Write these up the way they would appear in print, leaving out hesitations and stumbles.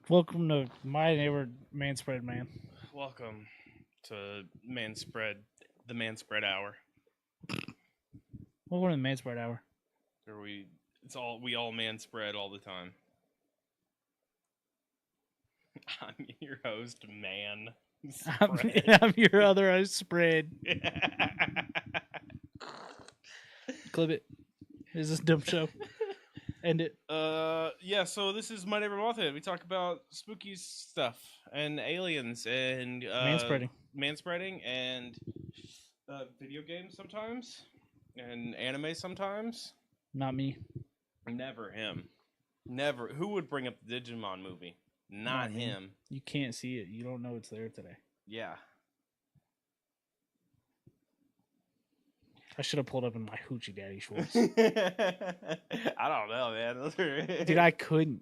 Welcome to my neighbor Manspread Man. Welcome to the Manspread Hour, Welcome to the Manspread Hour. where we all manspread all the time. I'm your host, Man. I'm your other host, Spread. Clip it. Is this a dumb show? End it. Yeah. So this is My Neighbor Mothman. We talk about spooky stuff and aliens and manspreading and video games sometimes and anime sometimes. Not me. Never him. Never. Who would bring up the Digimon movie? Not him. You can't see it. You don't know it's there today. Yeah. I should have pulled up in my hoochie daddy shorts. I don't know, man. Those are... Dude, I couldn't.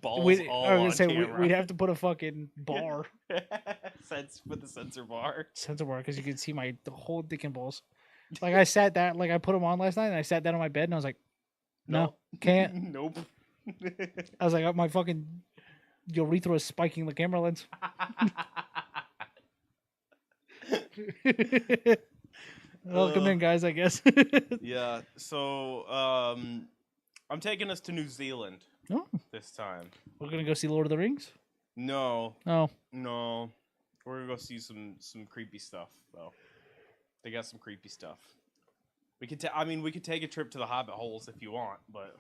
Balls all on camera. We'd have to put a fucking bar. Put the sensor bar. Sensor bar, because you can see the whole dick and balls. Like, I put them on last night, and I sat down on my bed, and I was like, no, can't. Nope. I was like, my fucking urethra is spiking the camera lens. Welcome in, guys, I guess. Yeah, so I'm taking us to New Zealand this time. We're going to go see Lord of the Rings? No. Oh. No. We're going to go see some creepy stuff, though. They got some creepy stuff. We could take a trip to the Hobbit holes if you want, but...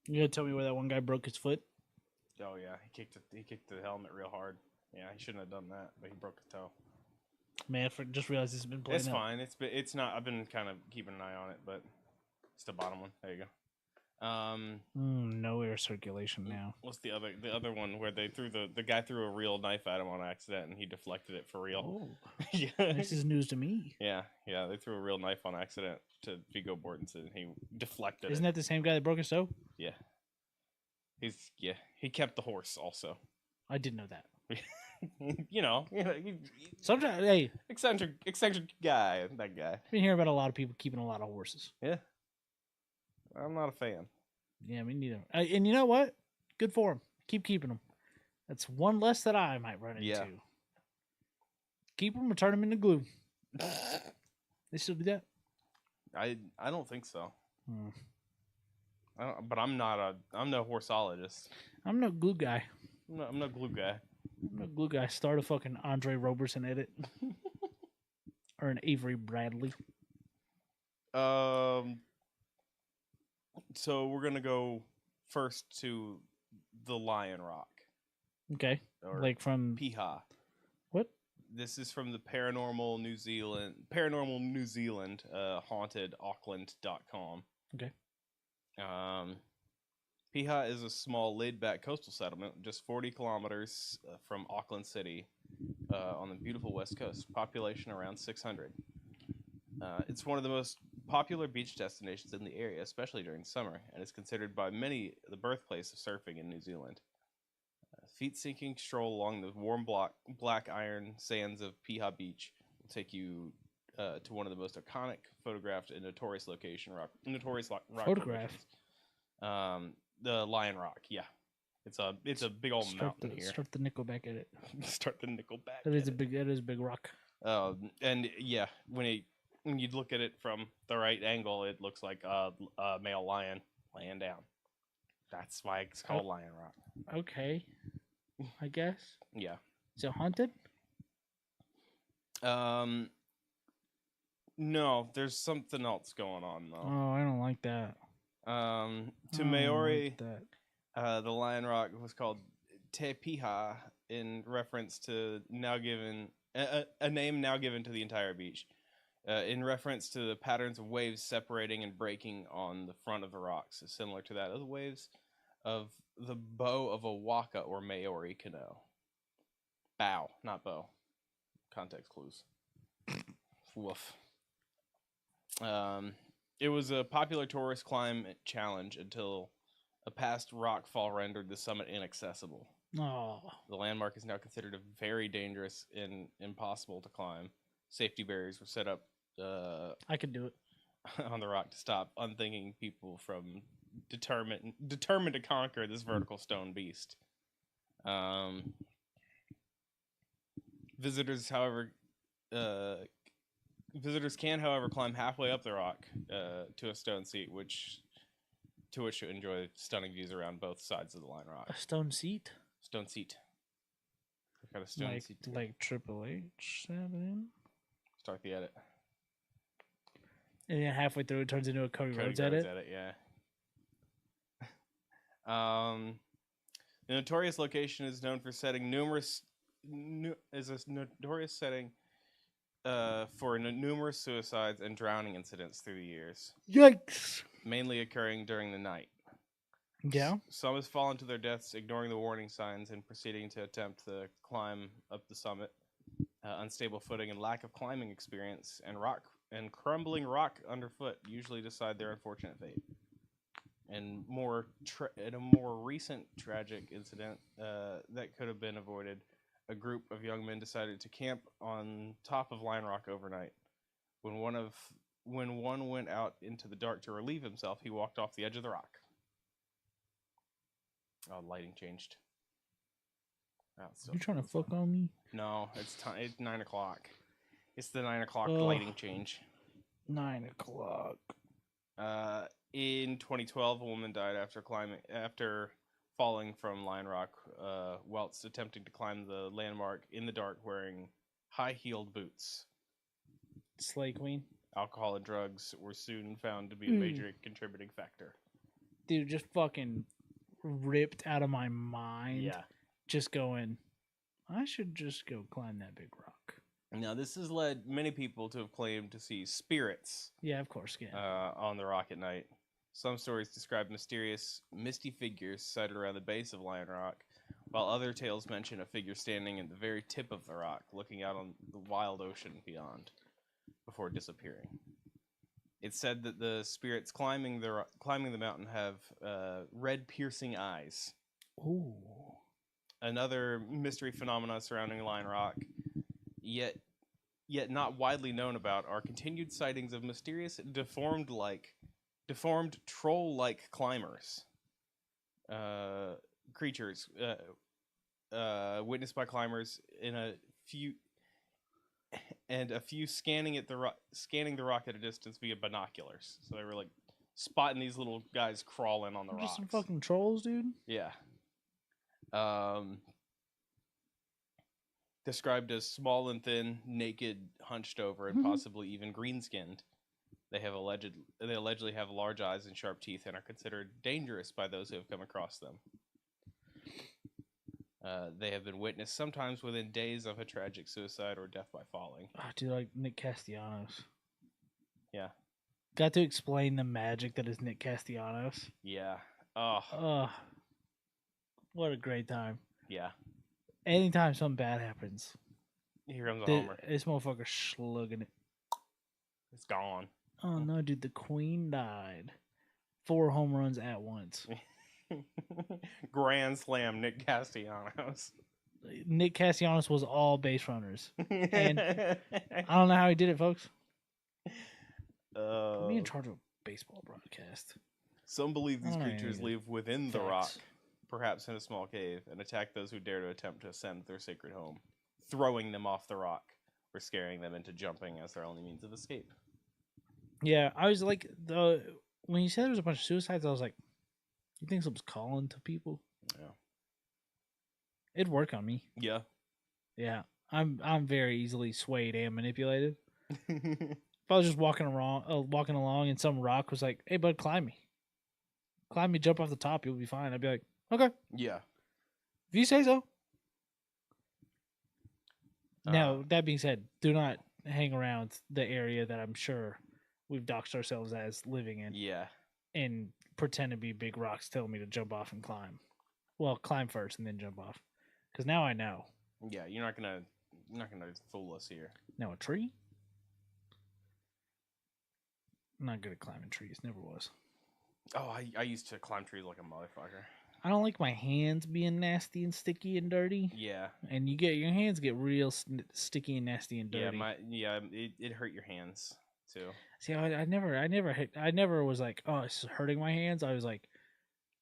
You going to tell me where that one guy broke his foot? Oh, yeah. He kicked the helmet real hard. Yeah, he shouldn't have done that, but he broke his toe. Man, I just realized it's been playing. It's fine. It's not. I've been kind of keeping an eye on it, but it's the bottom one. There you go. No air circulation now. What's the other one where they threw the guy threw a real knife at him on accident and he deflected it for real? Oh, yeah. This is news to me. Yeah. They threw a real knife on accident to Viggo Mortensen and he deflected. Isn't that the same guy that broke his toe? Yeah. He kept the horse also. I didn't know that. Sometimes, hey, eccentric guy, that guy. I've been hearing about a lot of people keeping a lot of horses. Yeah, I'm not a fan. Yeah, me neither. And you know what? Good for them. Keep keeping them. That's one less that I might run into. Yeah. Keep them or turn them into glue. They still do that? I don't think so. But I'm no horseologist. I'm no glue guy. I'm no glue guy. I'm no glue guy. Start a fucking Andre Roberson edit. Or an Avery Bradley. So we're gonna go first to the Lion Rock. Okay. Like from Piha. What? This is from the Paranormal New Zealand, hauntedauckland.com. Okay. Piha is a small, laid-back coastal settlement just 40 kilometers from Auckland City on the beautiful west coast. Population around 600. It's one of the most popular beach destinations in the area, especially during summer, and is considered by many the birthplace of surfing in New Zealand. Feet-sinking stroll along the warm black iron sands of Piha Beach will take you to one of the most iconic photographed and notorious rock photograph. The Lion Rock, yeah. It's a big old mountain here. Start the Nickelback at it. Start the Nickelback. That is a big rock. And yeah, when you look at it from the right angle, it looks like a male lion laying down. That's why it's called Lion Rock. Okay, I guess. Yeah. Is it haunted? No, there's something else going on though. Oh, I don't like that. To Maori, the Lion Rock was called Te Piha in reference to a name now given to the entire beach, in reference to the patterns of waves separating and breaking on the front of the rocks, similar to that of the waves of the bow of a waka or Maori canoe. Bow, not bow. Context clues. Woof. It was a popular tourist climb challenge until a past rock fall rendered the summit inaccessible. Oh. The landmark is now considered very dangerous and impossible to climb. Safety barriers were set up I could do it on the rock to stop unthinking people from determined to conquer this vertical stone beast. Visitors, however, visitors can, however, climb halfway up the rock to a stone seat, to which to enjoy stunning views around both sides of the line rock. A stone seat? Stone seat. Got a stone seat. Like Triple H sat in? Start the edit. And then halfway through, it turns into a Cody Rhodes edit? Yeah. The notorious location is known for setting numerous suicides and drowning incidents through the years. Yikes! Mainly occurring during the night. Yeah. Some have fallen to their deaths, ignoring the warning signs and proceeding to attempt to climb up the summit. Unstable footing and lack of climbing experience and crumbling rock underfoot usually decide their unfortunate fate. And in a more recent tragic incident that could have been avoided, a group of young men decided to camp on top of Line Rock overnight. When one went out into the dark to relieve himself, he walked off the edge of the rock. Oh, lighting changed. You trying to fuck on me? No, it's 9 o'clock. It's the 9 o'clock lighting change. 9 o'clock. In 2012, a woman died after falling from Lion Rock whilst attempting to climb the landmark in the dark wearing high-heeled boots. Slay Queen. Alcohol and drugs were soon found to be a major contributing factor. Dude, just fucking ripped out of my mind. Yeah. Just going, I should just go climb that big rock. Now, this has led many people to have claimed to see spirits. Yeah, of course, yeah. On the rock at night. Some stories describe mysterious, misty figures sighted around the base of Lion Rock, while other tales mention a figure standing at the very tip of the rock, looking out on the wild ocean beyond, before disappearing. It's said that the spirits climbing the mountain have red, piercing eyes. Ooh. Another mystery phenomena surrounding Lion Rock, yet not widely known about, are continued sightings of mysterious, deformed troll-like climbers. Creatures witnessed by climbers a few scanning the rock at a distance via binoculars. So they were like spotting these little guys crawling on the rocks. Just some fucking trolls, dude. Yeah. Described as small and thin, naked, hunched over, and possibly even green-skinned. They allegedly have large eyes and sharp teeth and are considered dangerous by those who have come across them. They have been witnessed sometimes within days of a tragic suicide or death by falling. Oh, dude, like Nick Castellanos. Yeah. Got to explain the magic that is Nick Castellanos. Yeah. Oh. What a great time. Yeah. Anytime something bad happens. Here comes a homer. This motherfucker slugging it. It's gone. Oh, no, dude. The Queen died. 4 home runs at once. Grand slam, Nick Castellanos. Nick Castellanos was all base runners. And I don't know how he did it, folks. Put me in charge of a baseball broadcast. Some believe these creatures live within the rock, perhaps in a small cave, and attack those who dare to attempt to ascend their sacred home, throwing them off the rock or scaring them into jumping as their only means of escape. Yeah, I was like, when you said there was a bunch of suicides, I was like, you think something's calling to people? Yeah. It'd work on me. Yeah. Yeah. I'm very easily swayed and manipulated. If I was just walking along and some rock was like, hey, bud, climb me. Climb me, jump off the top, you'll be fine. I'd be like, okay. Yeah. If you say so. Now, that being said, do not hang around the area that I'm sure we've doxed ourselves as living in. Yeah. And pretend to be big rocks telling me to jump off and climb. Well, climb first and then jump off. Because now I know. Yeah, you're not gonna fool us here. Now a tree? I'm not good at climbing trees. Never was. Oh, I used to climb trees like a motherfucker. I don't like my hands being nasty and sticky and dirty. Yeah. And your hands get real sticky and nasty and dirty. Yeah, it hurt your hands too. See, I never was like, oh, it's hurting my hands. I was like,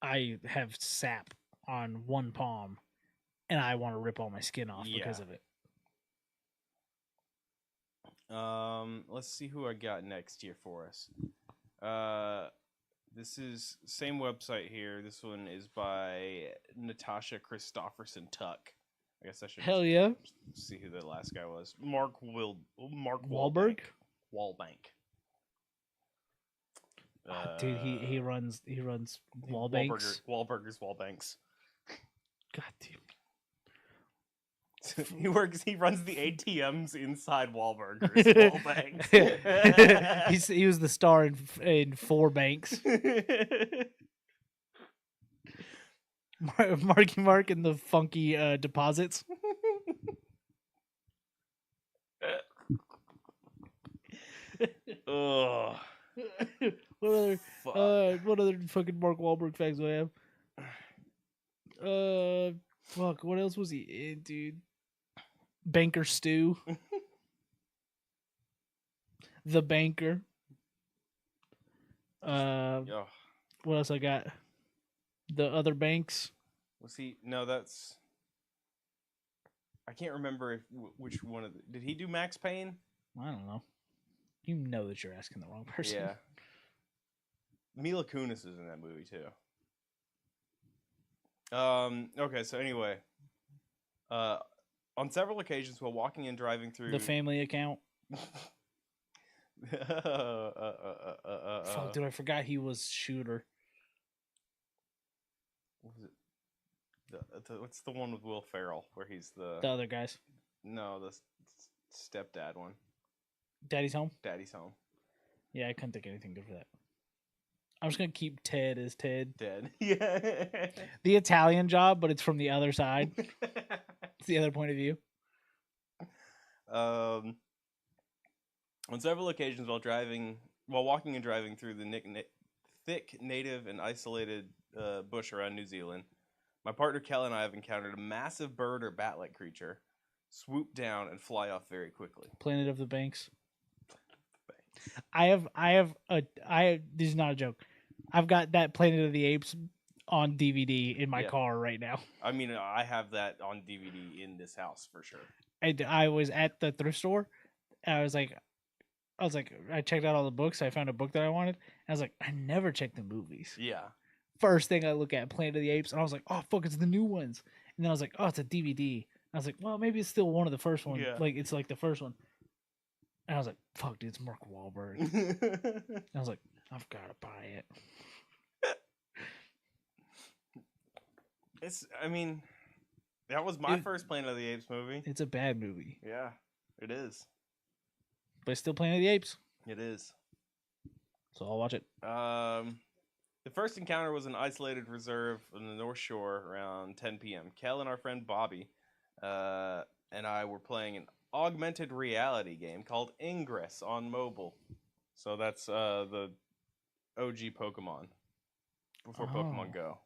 I have sap on one palm, and I want to rip all my skin off because Yeah. of it. Let's see who I got next here for us. This is same website here. This one is by Natasha Christopherson Tuck. I guess I should Hell yeah, see who the last guy was. Mark Wahlberg. Wallbank. Dude, he runs Wallbanks. Wahlburgers Wallbanks. God damn. He runs the ATMs inside Wahlburgers. Wallbanks. He was the star in 4 Banks. Marky Mark and the funky deposits. Ugh. What other fucking Mark Wahlberg facts do I have? Fuck, what else was he in, dude? Banker Stew. The Banker. What else I got? The Other Banks. Was he? No, that's. I can't remember which one of did he do Max Payne? I don't know. You know that you're asking the wrong person. Yeah. Mila Kunis is in that movie too. Okay, so anyway, on several occasions while walking and driving through The Family Account. Fuck, dude, I forgot he was Shooter. What was it? What's the one with Will Ferrell where he's the other guys? No, the stepdad one. Daddy's Home. Daddy's Home. Yeah, I couldn't think of anything good for that. I'm just gonna keep Ted as Ted. Dead. Yeah. The Italian Job, but it's from the other side. It's the other point of view. On several occasions while walking and driving through the thick, native, and isolated bush around New Zealand, my partner Kel and I have encountered a massive bird or bat-like creature swoop down and fly off very quickly. Planet of the Banks. This is not a joke. I've got that Planet of the Apes on DVD in my car right now. I mean, I have that on DVD in this house for sure. I was at the thrift store. And I was like, I checked out all the books. I found a book that I wanted. And I was like, I never check the movies. Yeah. First thing I look at, Planet of the Apes, and I was like, oh fuck, it's the new ones. And then I was like, oh, it's a DVD. I was like, well, maybe it's still one of the first ones. Yeah. Like it's like the first one. And I was like, fuck, dude, it's Mark Wahlberg. And I was like, I've got to buy it. That was my first Planet of the Apes movie. It's a bad movie. Yeah, it is. But it's still Planet of the Apes. It is. So I'll watch it. The first encounter was an isolated reserve on the North Shore around 10 p.m. Kel and our friend Bobby and I were playing an augmented reality game called Ingress on mobile. So that's the OG Pokemon before Pokemon Go.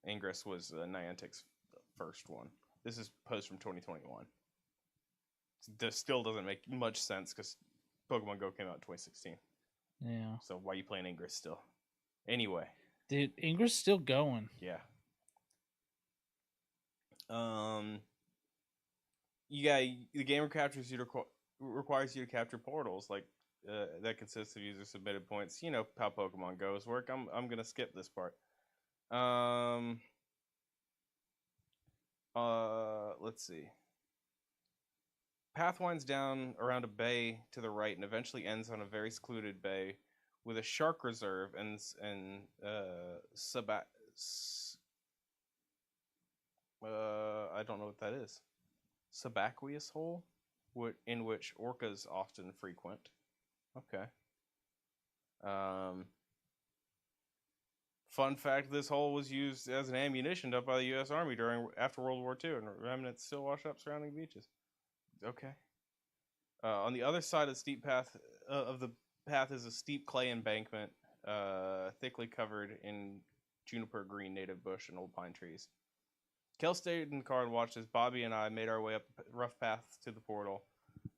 Ingress was Niantic's first one. This is post from 2021. This still doesn't make much sense because Pokemon Go came out in 2016. Yeah. So why are you playing Ingress still? Anyway. Dude, Ingress still going. Yeah. The game requires you to capture portals that consists of user submitted points. You know how Pokemon Go's work. I'm gonna skip this part. Let's see. Path winds down around a bay to the right and eventually ends on a very secluded bay with a shark reserve and I don't know what that is. Subaqueous hole, in which orcas often frequent. Okay. Fun fact: this hole was used as an ammunition dump by the U.S. Army after World War II, and remnants still wash up surrounding beaches. Okay. On the other side of the steep path is a steep clay embankment, thickly covered in juniper green native bush and old pine trees. Kel stayed in the car and watched as Bobby and I made our way up the rough path to the portal.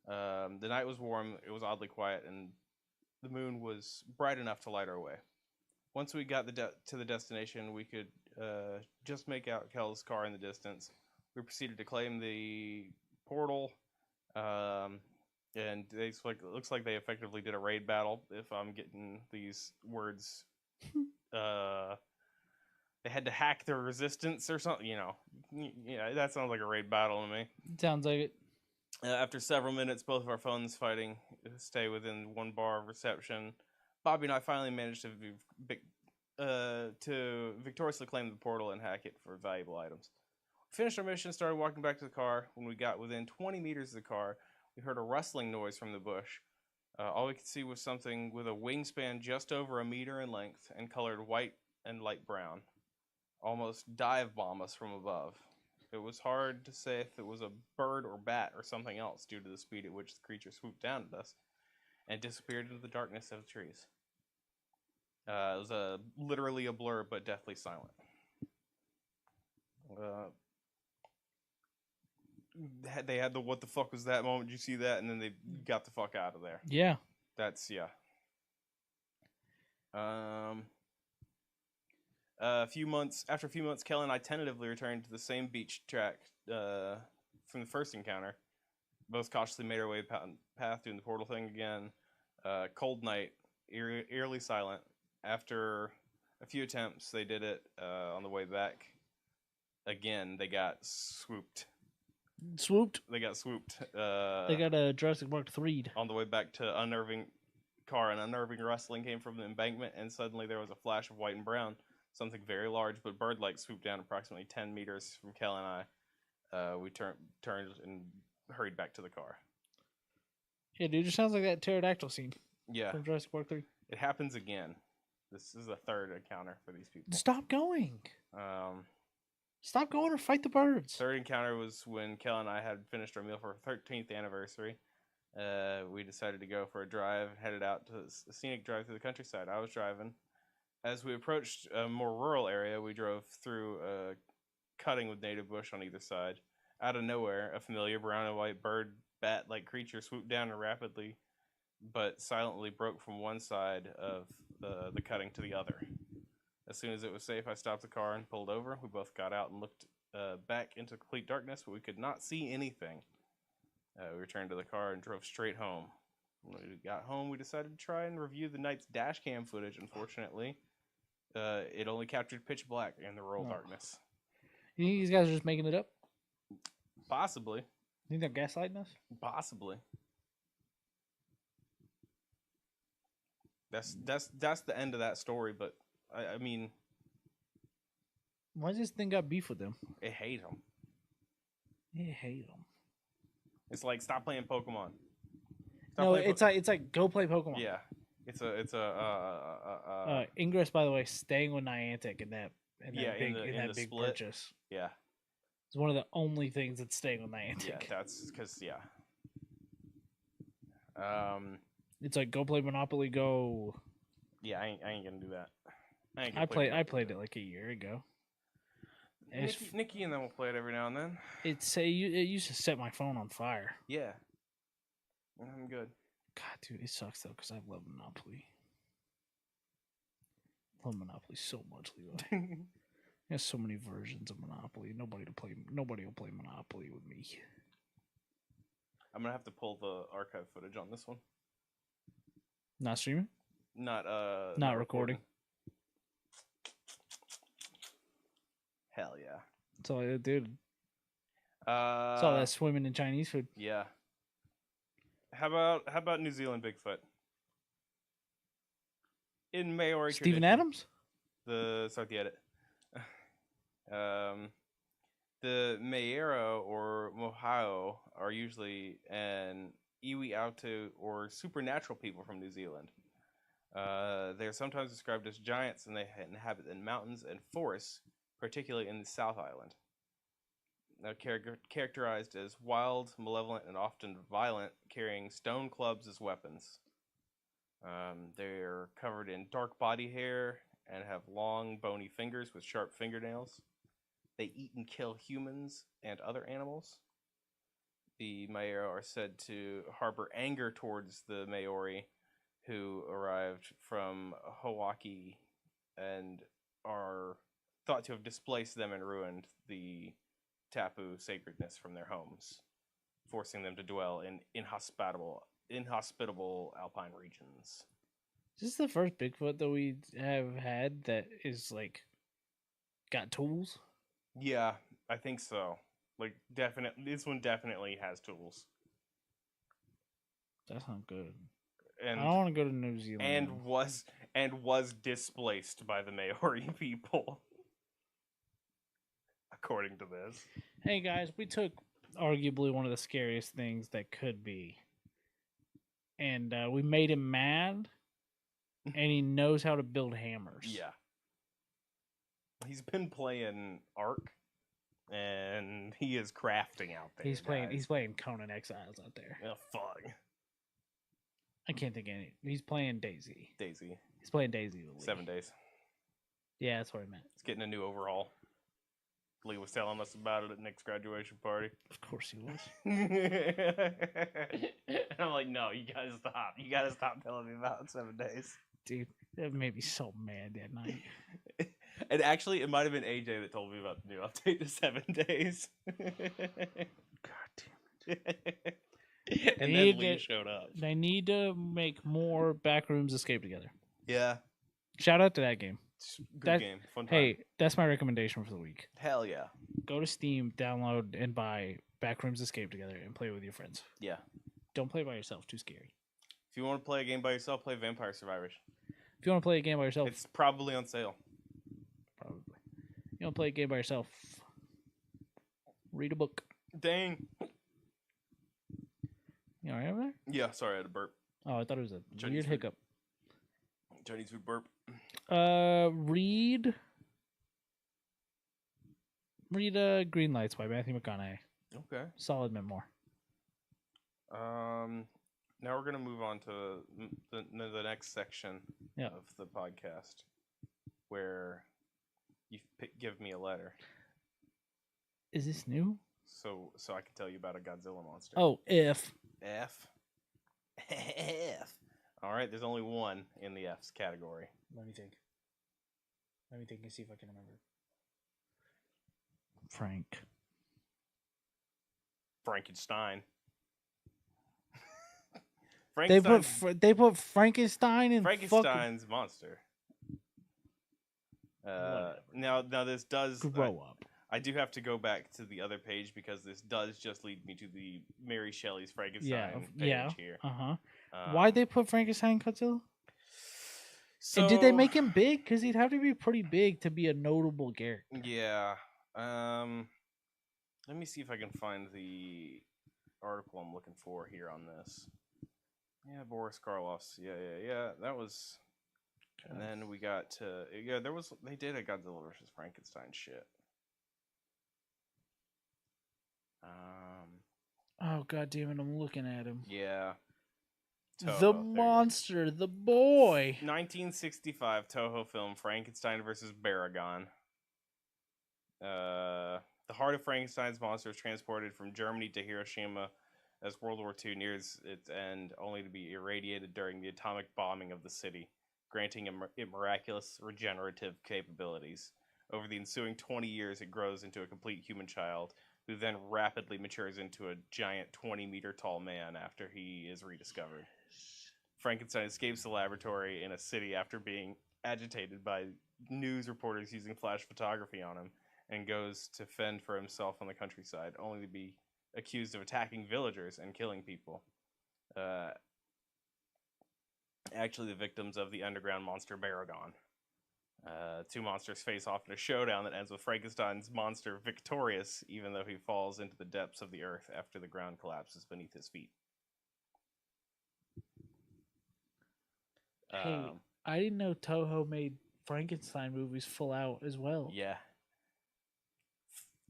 The night was warm, it was oddly quiet, and the moon was bright enough to light our way. Once we got to the destination, we could just make out Kel's car in the distance. We proceeded to claim the portal, and looks like they effectively did a raid battle. If I'm getting these words, they had to hack their resistance or something. Yeah, that sounds like a raid battle to me. Sounds like it. After several minutes, both of our phones fighting stay within 1 bar of reception. Bobby and I finally managed to victoriously claim the portal and hack it for valuable items. We finished our mission, started walking back to the car. When we got within 20 meters of the car, we heard a rustling noise from the bush. All we could see was something with a wingspan just over a meter in length and colored white and light brown. Almost dive bomb us from above. It was hard to say if it was a bird or bat or something else due to the speed at which the creature swooped down at us and disappeared into the darkness of the trees. It was literally a blur, but deathly silent. They had the what the fuck was that moment? Did you see that? And then they got the fuck out of there. Yeah. That's, yeah. After a few months, Kelly and I tentatively returned to the same beach track from the first encounter. Both cautiously made our way path doing the portal thing again. Cold night, eerily silent. After a few attempts, they did it on the way back. Again, they got swooped. They got swooped. They got a Jurassic Park 3. On the way back to unnerving car, an unnerving rustling came from the embankment, and suddenly there was a flash of white and brown. Something very large but bird-like swooped down approximately 10 meters from Kel and I. We turned and hurried back to the car. Yeah, dude, it sounds like that pterodactyl scene. Yeah. From Jurassic Park 3. It happens again. This is the third encounter for these people. Stop going. Stop going or fight the birds. Third encounter was when Kel and I had finished our meal for our 13th anniversary. We decided to go for a drive, headed out to a scenic drive through the countryside. I was driving. As we approached a more rural area, we drove through a cutting with native bush on either side. Out of nowhere, a familiar brown and white bird bat-like creature swooped down and rapidly but silently broke from one side of the cutting to the other. As soon as it was safe, I stopped the car and pulled over. We both got out and looked back into complete darkness, but we could not see anything. We returned to the car and drove straight home. When we got home, we decided to try and review the night's dash cam footage. Unfortunately, it only captured pitch black and the rural darkness. You think these guys are just making it up? Possibly. You think they're gaslighting us? Possibly. That's the end of that story, but I mean, why does this thing got beef with them? I hate them. You hate them. It's like, stop playing Pokemon. It's like go play Pokemon. Yeah, it's Ingress, by the way, staying with Niantic in that big split. purchase. Yeah, it's one of the only things that's staying with Niantic. Yeah, that's because it's like go play Monopoly Go. Yeah, I ain't gonna do that. I played it like a year ago. Nikki and them will play it every now and then. It used to set my phone on fire. Yeah, I'm good. God, dude, it sucks though because I love Monopoly. I love Monopoly so much, Levi. There's so many versions of Monopoly. Nobody will play Monopoly with me. I'm gonna have to pull the archive footage on this one. Not streaming? Not recording. Hell yeah. That's all I did. It's all that swimming in Chinese food. Yeah. How about New Zealand Bigfoot? In Maori Stephen tradition, Adams? Start the edit. The Maero or Mohao are usually an iwi autu or supernatural people from New Zealand. They're sometimes described as giants, and they inhabit in mountains and forests, particularly in the South Island. Characterized as wild, malevolent, and often violent, carrying stone clubs as weapons. They're covered in dark body hair and have long, bony fingers with sharp fingernails. They eat and kill humans and other animals. The Maero are said to harbor anger towards the Maori who arrived from Hawaii and are thought to have displaced them and ruined the Tapu sacredness from their homes, forcing them to dwell in inhospitable alpine regions. Is this the first Bigfoot that we have had that is like got tools? Yeah, I think so. Like, definitely, this one definitely has tools. That's not good. And I don't want to go to New Zealand. and was displaced by the Maori people, according to this. Hey guys, we took arguably one of the scariest things that could be, and we made him mad, and he knows how to build hammers. Yeah. He's been playing Ark, and he is crafting out there. He's playing Conan Exiles out there. Oh, fuck. I can't think of any. He's playing Daisy. He's playing Daisy with Lee. 7 days. Yeah, that's what I meant. It's getting a new overhaul. Lee was telling us about it at Nick's graduation party. Of course he was. And I'm like, no, you gotta stop. You gotta stop telling me about 7 days. Dude, that made me so mad that night. And actually, it might have been AJ that told me about the new update to 7 days. God damn it. And then Lee showed up. They need to make more Backrooms Escape Together. Yeah. Shout out to that game. Good game. Fun time. Hey, that's my recommendation for the week. Hell yeah. Go to Steam, download, and buy Backrooms Escape Together and play with your friends. Yeah. Don't play by yourself. Too scary. If you want to play a game by yourself, play Vampire Survivors. If you want to play a game by yourself... It's probably on sale. Probably. You want to play a game by yourself, read a book. Dang. You all right over there? Yeah, sorry, I had a burp. Oh, I thought it was a Chinese weird food. hiccup. Chinese food burp. Read Green Lights by Matthew McConaughey. Okay. Solid memoir. Now we're gonna move on to the next section of the podcast, where you give me a letter. Is this new? So I can tell you about a Godzilla monster. Oh, F. All right, there's only one in the F's category. Let me think and see if I can remember. Frankenstein. They put Frankenstein in Frankenstein's monster. Now this does grow up. I do have to go back to the other page because this does just lead me to the Mary Shelley's Frankenstein page here. Why'd they put Frankenstein in Godzilla? So, and did they make him big? Because he'd have to be pretty big to be a notable character. Yeah. Let me see if I can find the article I'm looking for here on this. Yeah, Boris Karloff's. Yeah. That was. And then we got to they did a Godzilla versus Frankenstein shit. Oh god damn it! I'm looking at him. Yeah. Toho, the monster, the boy. 1965 Toho film Frankenstein versus Baragon. The heart of Frankenstein's monster is transported from Germany to Hiroshima as World War II nears its end, only to be irradiated during the atomic bombing of the city, granting it miraculous regenerative capabilities. Over the ensuing 20 years, it grows into a complete human child, who then rapidly matures into a giant 20-meter tall man after he is rediscovered. Frankenstein escapes the laboratory in a city after being agitated by news reporters using flash photography on him, and goes to fend for himself on the countryside, only to be accused of attacking villagers and killing people. Actually the victims of the underground monster Baragon. Two monsters face off in a showdown that ends with Frankenstein's monster victorious, even though he falls into the depths of the earth after the ground collapses beneath his feet. Hey, I didn't know Toho made Frankenstein movies full out as well. Yeah.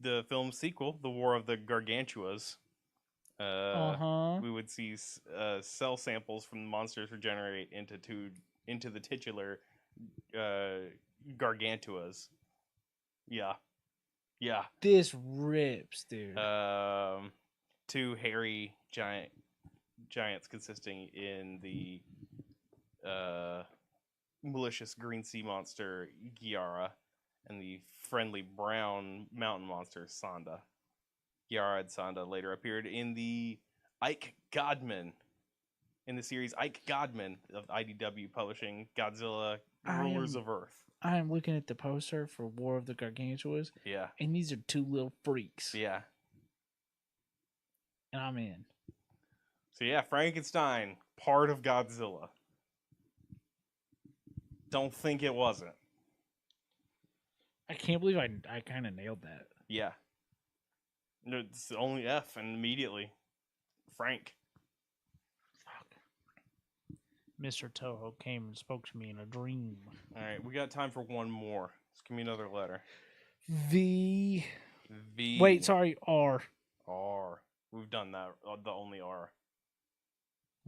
The film sequel, The War of the Gargantuas, we would see cell samples from the monsters regenerate into the titular Gargantuas. Yeah. This rips, dude. Two hairy giants consisting in the malicious green sea monster Giara, and the friendly brown mountain monster Sonda. Giara and Sonda later appeared in the Ike Godman, in the series Ike Godman of IDW publishing Godzilla Rulers of Earth. I am looking at the poster for War of the Gargantuas, Yeah. and these are two little freaks. Yeah. And I'm in. So yeah, Frankenstein, part of Godzilla. Don't think it wasn't. I can't believe I kind of nailed that. Yeah. No, it's the only F, and immediately, Frank. Fuck. Mr. Toho came and spoke to me in a dream. All right, we got time for one more. Just give me another letter. V. V. Wait, sorry, R. R. We've done that. The only R.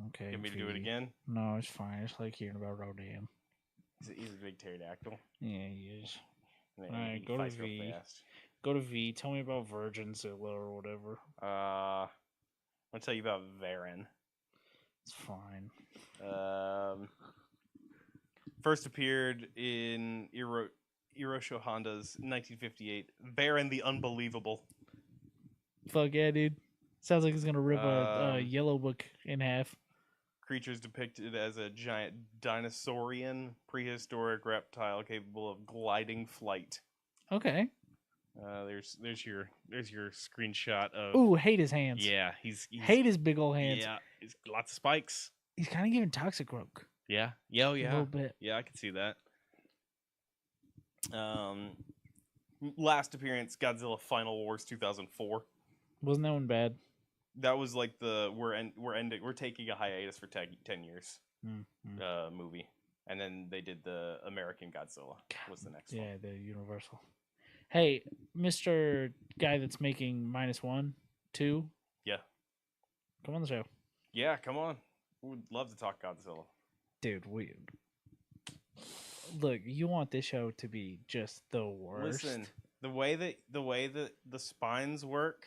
Okay. Get me to do it again? No, it's fine. It's like hearing about Rodan. He's a big pterodactyl. Yeah, he is. And All right, he go to fights real V. fast. Go to V. Tell me about Virginzilla or whatever. I'm gonna tell you about Varen. It's fine. First appeared in Hirosho Honda's 1958 Varen the Unbelievable. Fuck yeah, dude. Sounds like it's gonna rip a yellow book in half. Creatures depicted as a giant dinosaurian prehistoric reptile capable of gliding flight. Okay. There's your screenshot of. Ooh, hate his hands. Yeah, he's hate his big old hands. Yeah, he's lots of spikes. He's kind of giving Toxic Rogue. Yeah, yeah, oh, yeah, a little bit. Yeah, I can see that. Last appearance, Godzilla Final Wars 2004. Wasn't that one bad? That was like we're taking a hiatus for 10 years movie, and then they did the American Godzilla. Was the next one? Yeah, the Universal. Hey, Mr. Guy that's making -1, 2. Yeah. Come on the show. Yeah, come on. We'd love to talk Godzilla. Dude, look, you want this show to be just the worst. Listen, the way that the spines work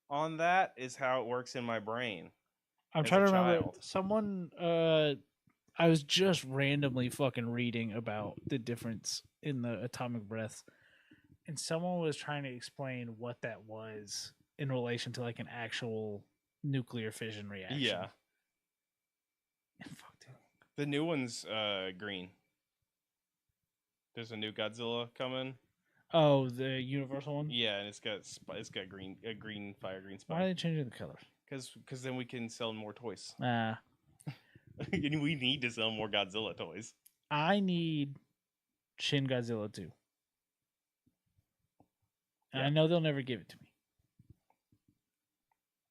on that is how it works in my brain. I'm trying to remember someone I was just randomly fucking reading about the difference in the atomic breaths, and someone was trying to explain what that was in relation to like an actual nuclear fission reaction. Yeah. Fuck, dude. The new one's green. There's a new Godzilla coming. Oh, the Universal one? Yeah, and it's got a green fire green spine. Why are they changing the colors? Because then we can sell more toys. We need to sell more Godzilla toys. I need Shin Godzilla 2. And I know they'll never give it to me.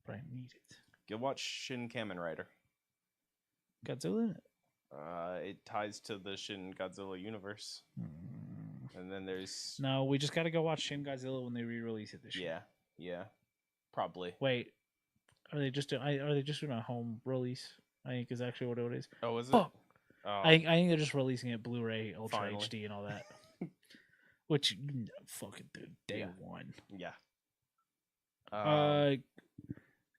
But I need it. Go watch Shin Kamen Rider. Godzilla in it? It ties to the Shin Godzilla universe. And then there's... No, we just got to go watch Shin Godzilla when they re-release it this year. Yeah. Probably. Wait. Are they just doing a home release? I think is actually what it is. Oh, is it? Fuck. Oh. I think they're just releasing it Blu-ray, Ultra Finally. HD, and all that. Which fucking day one. Yeah.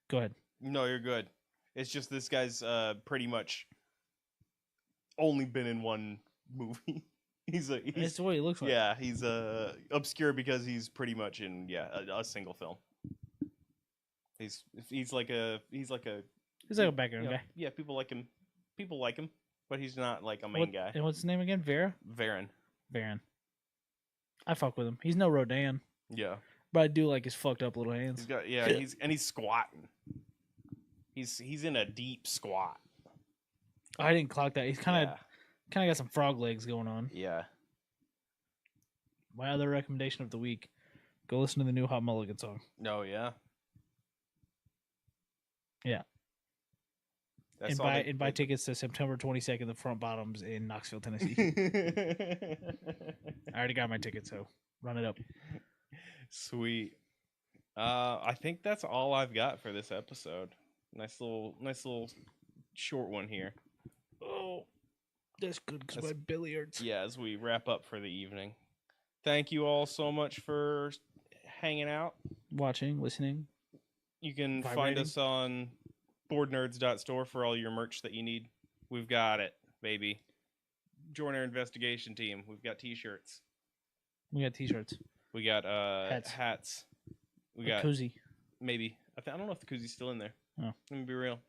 Go ahead. No, you're good. It's just this guy's pretty much only been in one movie. That's the way it looks like. Yeah, he's obscure because he's pretty much in a single film. He's like a background guy. Yeah, people like him. People like him, but he's not like a main guy. And what's his name again? Varen. I fuck with him. He's no Rodan. Yeah. But I do like his fucked up little hands. He's squatting. He's in a deep squat. I didn't clock that. He's kind of got some frog legs going on. Yeah. My other recommendation of the week: go listen to the new Hot Mulligan song. Oh yeah. Yeah. And buy tickets to September 22nd, the Front Bottoms in Knoxville, Tennessee. I already got my ticket, so run it up. Sweet. I think that's all I've got for this episode. Nice little short one here. Oh, that's good because my belly hurts. Yeah, as we wrap up for the evening. Thank you all so much for hanging out, watching, listening. You can find us on boardnerds.store for all your merch that you need. We've got it, baby. join our investigation team. We've got t-shirts. We got t-shirts. We got Hats. hats. We A got koozie. maybe. I don't know if the koozie's still in there. Oh. Let me be real.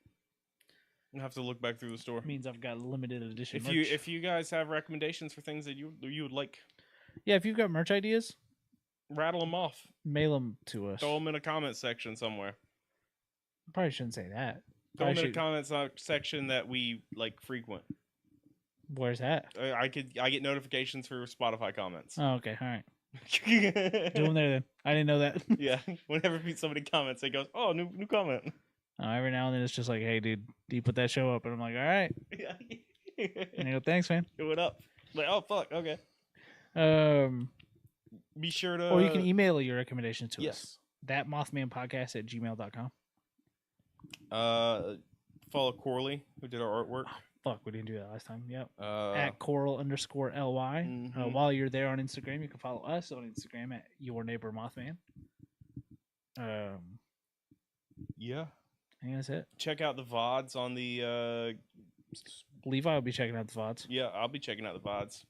I'll have to look back through the store. Means I've got limited edition merch. If you guys have recommendations for things that you would like, yeah, if you've got merch ideas, rattle them off. mail them to us. Throw them in a comment section somewhere. Probably shouldn't say that. Throw them in a comment section that we like frequent. Where's that? I get notifications for Spotify comments. Oh, okay, all right. Do them there then. I didn't know that. Yeah, whenever somebody comments, it goes, "Oh, new comment." Every now and then it's just like, "Hey, dude, do you put that show up?" And I'm like, "All right." Yeah. And you go, "Thanks, man." Do it up. Like, oh fuck, okay. Be sure to. Or you can email your recommendations to us. Yes. That mothmanpodcast@gmail.com. Follow Corley, who did our artwork. Fuck, we didn't do that last time. Yep. At @Coral_LY. Mhm. While you're there on Instagram, you can follow us on Instagram at Your Neighbor Mothman. Yeah. I think that's it. Check out the VODs on the. Levi will be checking out the VODs. Yeah, I'll be checking out the VODs.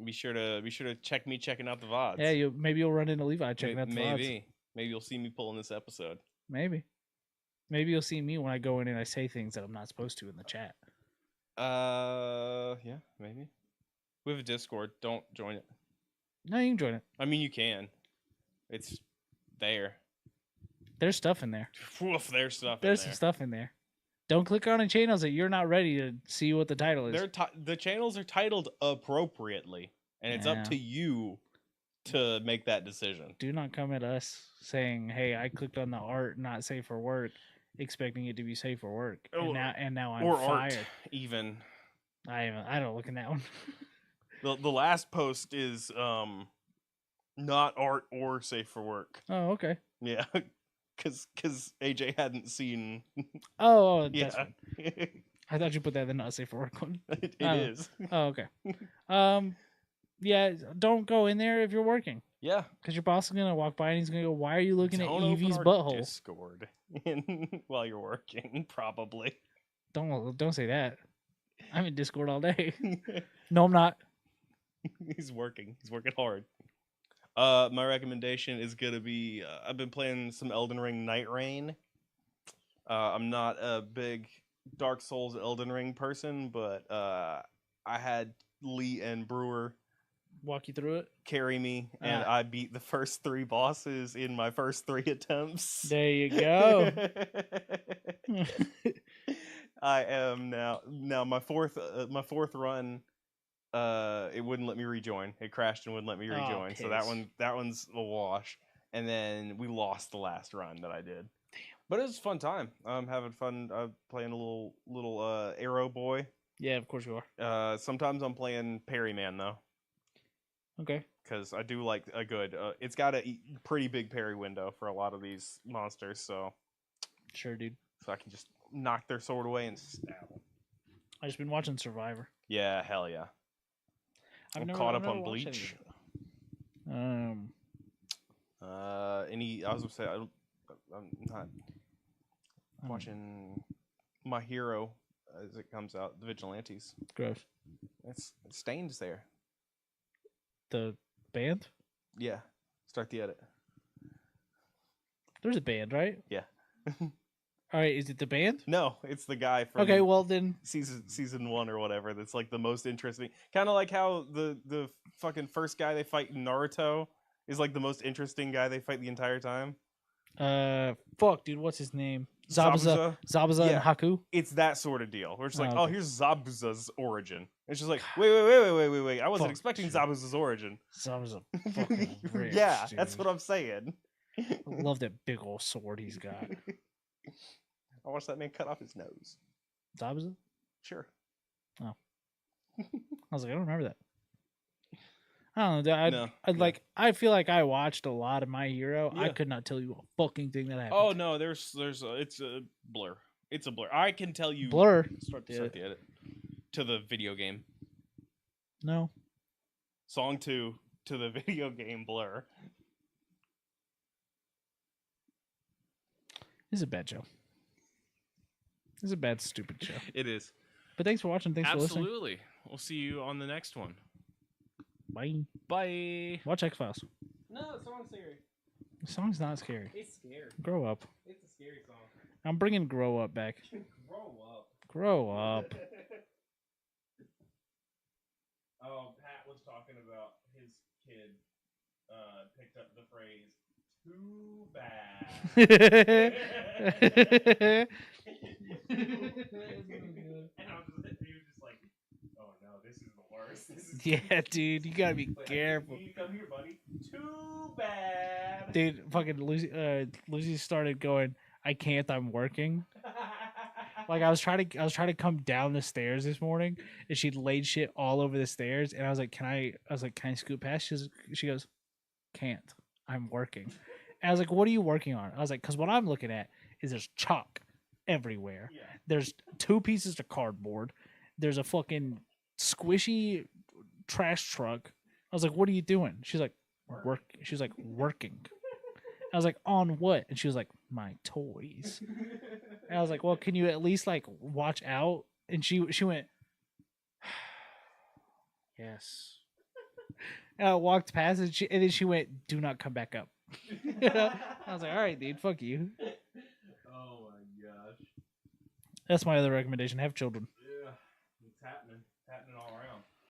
Be sure to check me checking out the VODs. Yeah, maybe you'll run into Levi checking out the VODs. Maybe you'll see me pulling this episode. Maybe you'll see me when I go in and I say things that I'm not supposed to in the chat. Yeah, maybe. We have a Discord. Don't join it. No, you can join it. I mean, you can. It's there. There's stuff in there. Woof, there's stuff. There's some stuff in there. Don't click on any channels that you're not ready to see what the title is. The channels are titled appropriately, and it's up to you to make that decision. Do not come at us saying, "Hey, I clicked on the art not safe for work," expecting it to be safe for work, and now I'm fired. Art, even. I don't look in that one. The last post is not art or safe for work. Oh, okay. Yeah. Because AJ hadn't seen. Oh, that's yeah. fine. I thought you put that in the not safe for work one. It is. Oh, okay. Yeah, don't go in there if you're working. Yeah. Because your boss is gonna walk by and he's gonna go, "Why are you looking at Evie's open butthole?" Discord while you're working, probably. Don't say that. I'm in Discord all day. No, I'm not. He's working. He's working hard. My recommendation is gonna be I've been playing some Elden Ring Night Rain. I'm not a big Dark Souls Elden Ring person, but I had Lee and Brewer walk you through it, carry me, and I beat the first 3 bosses in my first 3 attempts. There you go. I am now my fourth run. It wouldn't let me rejoin. It crashed and wouldn't let me rejoin. So that one's a wash. And then we lost the last run that I did. Damn. But it was a fun time. I'm having fun playing a little arrow boy. Yeah, of course you are. Sometimes I'm playing Parryman though. Okay. Because I do like a good. It's got a pretty big parry window for a lot of these monsters. So. Sure, dude. So I can just knock their sword away and stab them. I just been watching Survivor. Yeah, hell yeah. I'm caught up on Bleach. I was gonna say I'm not watching My Hero as it comes out. The Vigilantes. Gross. It's Stained's there. The band? Yeah. Start the edit. There's a band, right? Yeah. All right, is it the band? No, it's the guy from Okay, well then season 1 or whatever. That's like the most interesting. Kind of like how the fucking first guy they fight in Naruto is like the most interesting guy they fight the entire time. Fuck, dude, what's his name? Zabuza and Haku. It's that sort of deal. We're just like, okay. Here's Zabuza's origin. It's just like, wait. I wasn't expecting Zabuza's origin. Zabuza fucking rich, yeah, dude. That's what I'm saying. I love that big old sword he's got. I watched that man cut off his nose. Zabuza? Sure. Oh. I was like, I don't remember that. I don't know. I feel like I watched a lot of My Hero. Yeah. I could not tell you a fucking thing that happened. Oh no, it's a blur. It's a blur. I can tell you. Blur. Start the edit. To the video game. No. Song 2 to the video game Blur. This is a bad show. This is a bad, stupid show. It is. But thanks for watching. Thanks for listening. Absolutely. We'll see you on the next one. Bye. Bye. Watch X-Files. No, the song's scary. The song's not scary. It's scary. Grow up. It's a scary song. I'm bringing Grow Up back. Grow up. Grow up. Oh, Pat was talking about his kid picked up the phrase "too bad." And he was just like, "Oh no, this is the worst." This is Yeah, dude, you gotta be like, careful. You come here, buddy. Too bad. Dude, fucking Lucy started going, I can't, I'm working. Like I was trying to come down the stairs this morning, and she'd laid shit all over the stairs, and I was like, can I scoot past? She goes, can't, I'm working. And I was like, what are you working on? I was like, because what I'm looking at is there's chalk everywhere. Yeah. There's 2 pieces of cardboard. There's a fucking squishy trash truck. I was like, what are you doing? She's like, work. She was like, working. I was like, on what? And she was like, my toys. And I was like, well, can you at least like watch out? And she went, yes. And I walked past and then she went, do not come back up. I was like, all right, dude, fuck you. Oh my gosh. That's my other recommendation. Have children.